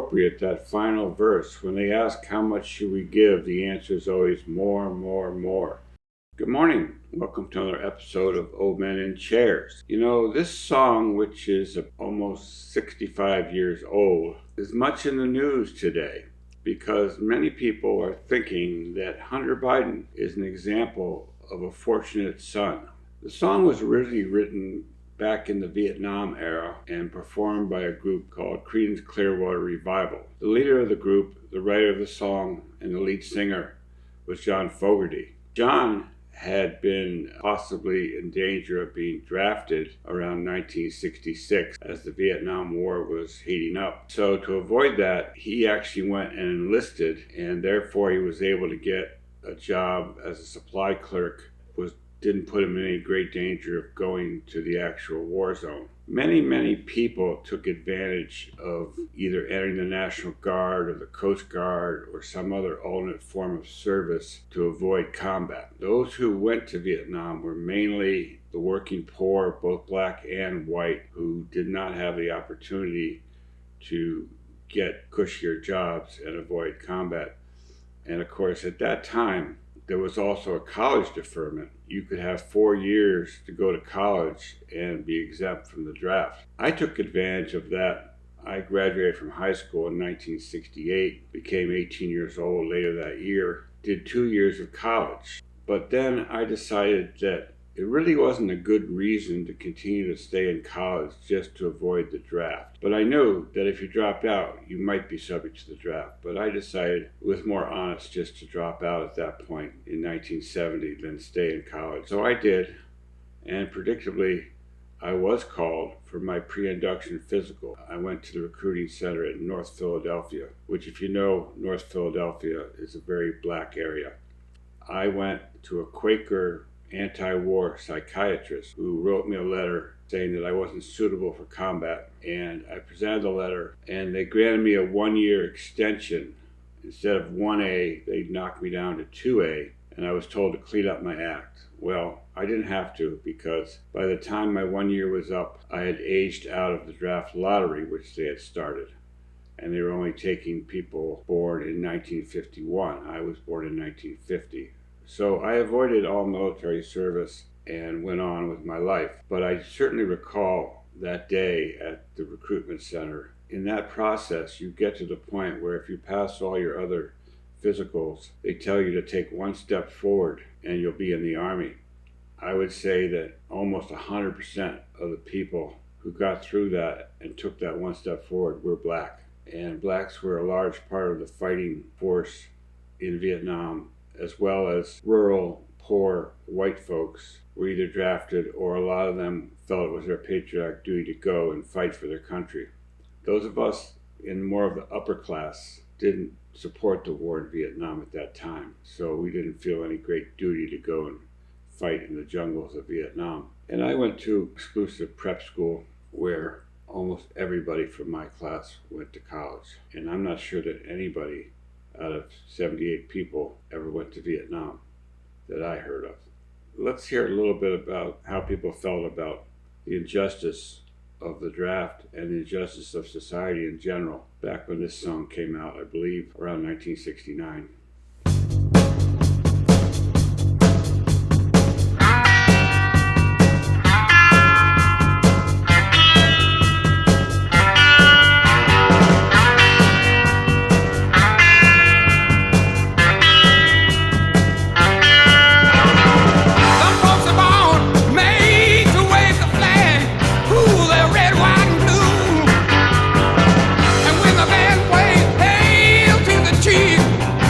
appropriate, that final verse. When they ask how much should we give, the answer is always more, more, more. Good morning. Welcome to another episode of Old Men in Chairs. You know, this song, which is almost 65 years old, is much in the news today because many people are thinking that Hunter Biden is an example of a fortunate son. The song was originally written back in the Vietnam era and performed by a group called Creedence Clearwater Revival. The leader of the group, the writer of the song, and the lead singer was John Fogerty. John had been possibly in danger of being drafted around 1966 as the Vietnam War was heating up. So to avoid that, he actually went and enlisted, and therefore he was able to get a job as a supply clerk. Didn't put him in any great danger of going to the actual war zone. Many people took advantage of either entering the National Guard or the Coast Guard or some other alternate form of service to avoid combat. Those who went to Vietnam were mainly the working poor, both black and white, who did not have the opportunity to get cushier jobs and avoid combat. And of course, at that time, there was also a college deferment. You could have 4 years to go to college and be exempt from the draft. I took advantage of that. I graduated from high school in 1968, became 18 years old later that year, did 2 years of college. But then I decided that it really wasn't a good reason to continue to stay in college just to avoid the draft. But I knew that if you dropped out, you might be subject to the draft. But I decided it was more honest just to drop out at that point in 1970 than stay in college. So I did, and predictably, I was called for my pre-induction physical. I went to the recruiting center in North Philadelphia, which, if you know, North Philadelphia is a very black area. I went to a Quaker anti-war psychiatrist who wrote me a letter saying that I wasn't suitable for combat, and I presented the letter and they granted me a 1-year extension. Instead of 1A, they knocked me down to 2A, and I was told to clean up my act. Well, I didn't have to, because by the time my 1 year was up, I had aged out of the draft lottery, which they had started, and they were only taking people born in 1951. I was born in 1950. So I avoided all military service and went on with my life. But I certainly recall that day at the recruitment center. In that process, you get to the point where if you pass all your other physicals, they tell you to take one step forward and you'll be in the Army. I would say that almost 100% of the people who got through that and took that one step forward were black. And blacks were a large part of the fighting force in Vietnam, as well as rural, poor white folks were either drafted or a lot of them felt it was their patriotic duty to go and fight for their country. Those of us in more of the upper class didn't support the war in Vietnam at that time, so we didn't feel any great duty to go and fight in the jungles of Vietnam. And I went to exclusive prep school where almost everybody from my class went to college, and I'm not sure that anybody out of 78 people ever went to Vietnam that I heard of. Let's hear a little bit about how people felt about the injustice of the draft and the injustice of society in general back when this song came out, I believe, around 1969.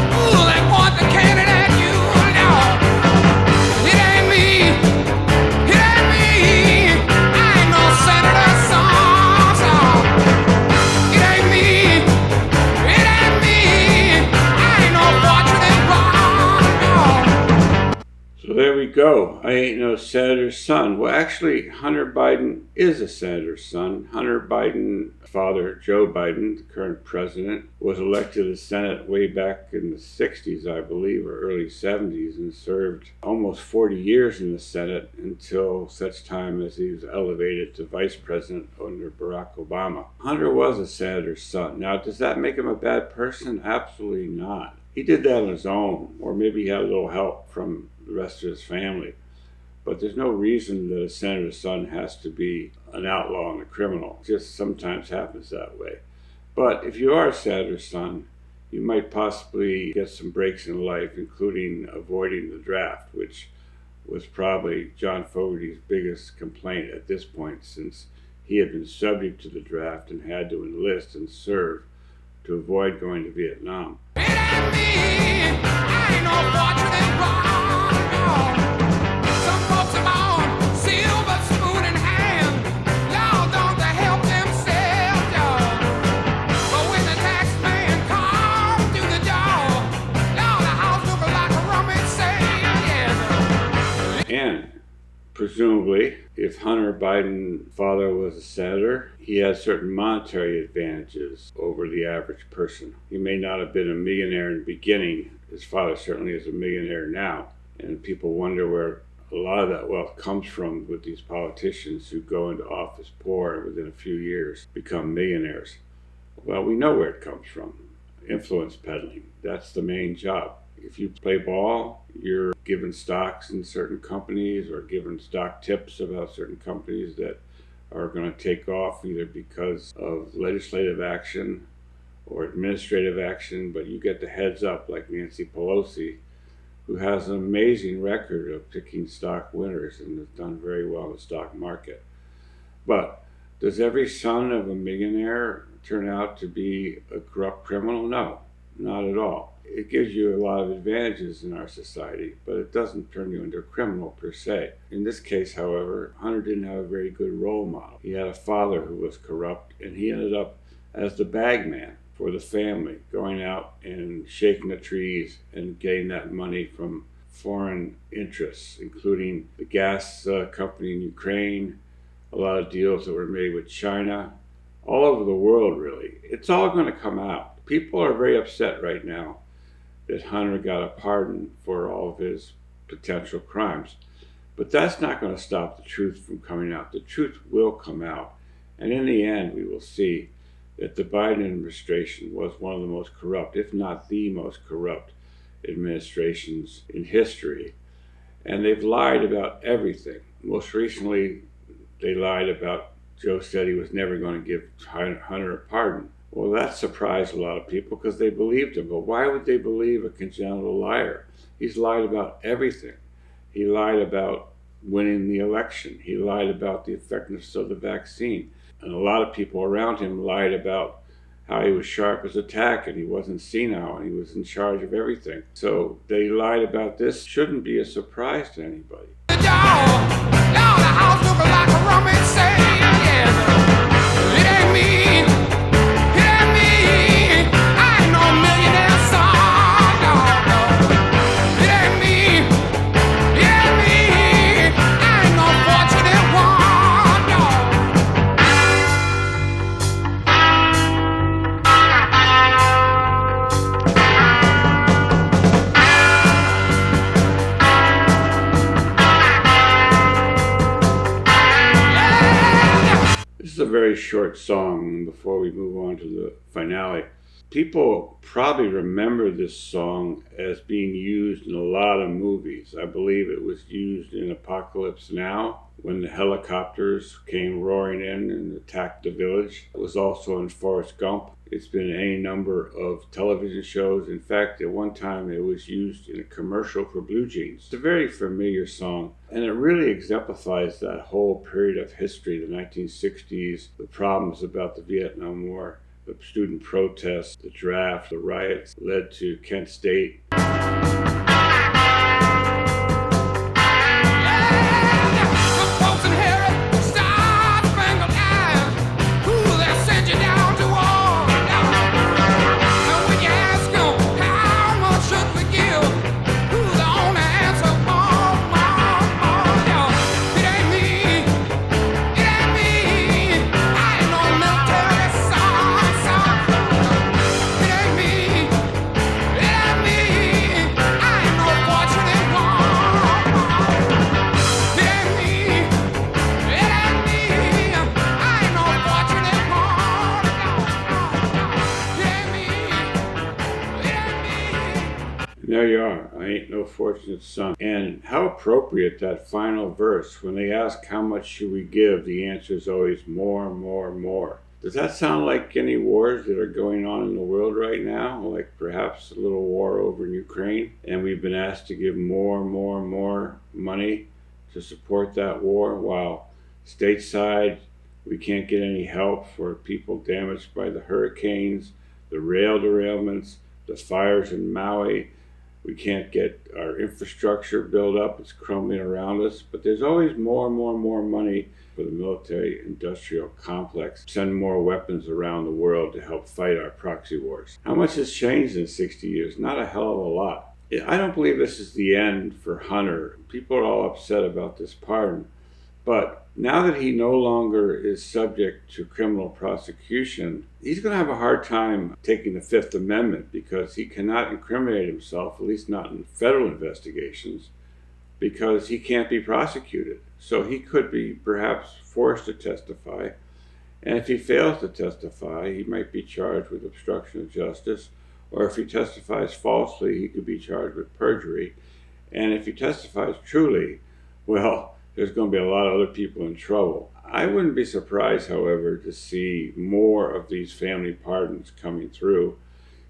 Ooh, go. I ain't no senator's son. Well, actually, Hunter Biden is a senator's son. Hunter Biden, father, Joe Biden, the current president, was elected to the Senate way back in the 60s, I believe, or early 70s, and served almost 40 years in the Senate until such time as he was elevated to vice president under Barack Obama. Hunter was a senator's son. Now, does that make him a bad person? Absolutely not. He did that on his own, or maybe he had a little help from the rest of his family. But there's no reason that a senator's son has to be an outlaw and a criminal. It just sometimes happens that way. But if you are a senator's son, you might possibly get some breaks in life, including avoiding the draft, which was probably John Fogerty's biggest complaint at this point, since he had been subject to the draft and had to enlist and serve to avoid going to Vietnam. It ain't me. I ain't no fortune wrong. Some folks are born silver spoon in hand. Y'all don't they help themselves, y'all. But when the tax man comes through the door, y'all the house look like a rummage sale, yeah. And presumably, if Hunter Biden's father was a senator, he had certain monetary advantages over the average person. He may not have been a millionaire in the beginning. His father certainly is a millionaire now. And people wonder where a lot of that wealth comes from with these politicians who go into office poor and within a few years become millionaires. Well, we know where it comes from. Influence peddling. That's the main job. If you play ball, you're given stocks in certain companies or given stock tips about certain companies that are going to take off either because of legislative action or administrative action, but you get the heads up like Nancy Pelosi, who has an amazing record of picking stock winners and has done very well in the stock market. But does every son of a millionaire turn out to be a corrupt criminal? No, not at all. It gives you a lot of advantages in our society, but it doesn't turn you into a criminal per se. In this case, however, Hunter didn't have a very good role model. He had a father who was corrupt, and he ended up as the bag man for the family, going out and shaking the trees and getting that money from foreign interests, including the gas company in Ukraine, a lot of deals that were made with China, all over the world, really. It's all going to come out. People are very upset right now that Hunter got a pardon for all of his potential crimes. But that's not going to stop the truth from coming out. The truth will come out. And in the end, we will see that the Biden administration was one of the most corrupt, if not the most corrupt administrations in history. And they've lied about everything. Most recently, they lied about Joe said he was never going to give Hunter a pardon. Well, that surprised a lot of people because they believed him. But why would they believe a congenital liar? He's lied about everything. He lied about winning the election. He lied about the effectiveness of the vaccine. And a lot of people around him lied about how he was sharp as a tack and he wasn't senile and he was in charge of everything. So they lied about this. Shouldn't be a surprise to anybody. A very short song before we move on to the finale. People probably remember this song as being used in a lot of movies. I believe it was used in Apocalypse Now when the helicopters came roaring in and attacked the village. It was also in Forrest Gump. It's been in any number of television shows. In fact, at one time it was used in a commercial for Blue Jeans. It's a very familiar song, and it really exemplifies that whole period of history, the 1960s, the problems about the Vietnam War, the student protests, the draft, the riots led to Kent State. you are. I ain't no fortunate son. And how appropriate that final verse. When they ask how much should we give, the answer is always more, more, more. Does that sound like any wars that are going on in the world right now? Like perhaps a little war over in Ukraine, and we've been asked to give more, more, more money to support that war, while stateside we can't get any help for people damaged by the hurricanes, the rail derailments, the fires in Maui. We can't get our infrastructure built up. It's crumbling around us. But there's always more and more and more money for the military-industrial complex. Send more weapons around the world to help fight our proxy wars. How much has changed in 60 years? Not a hell of a lot. I don't believe this is the end for Hunter. People are all upset about this pardon. But now that he no longer is subject to criminal prosecution, he's going to have a hard time taking the Fifth Amendment because he cannot incriminate himself, at least not in federal investigations, because he can't be prosecuted. So he could be perhaps forced to testify. And if he fails to testify, he might be charged with obstruction of justice. Or if he testifies falsely, he could be charged with perjury. And if he testifies truly, well, there's going to be a lot of other people in trouble. I wouldn't be surprised, however, to see more of these family pardons coming through.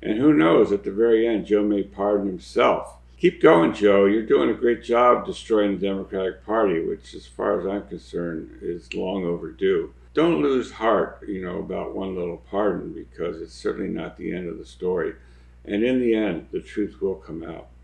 And who knows, at the very end, Joe may pardon himself. Keep going, Joe. You're doing a great job destroying the Democratic Party, which, as far as I'm concerned, is long overdue. Don't lose heart, about one little pardon, because it's certainly not the end of the story. And in the end, the truth will come out.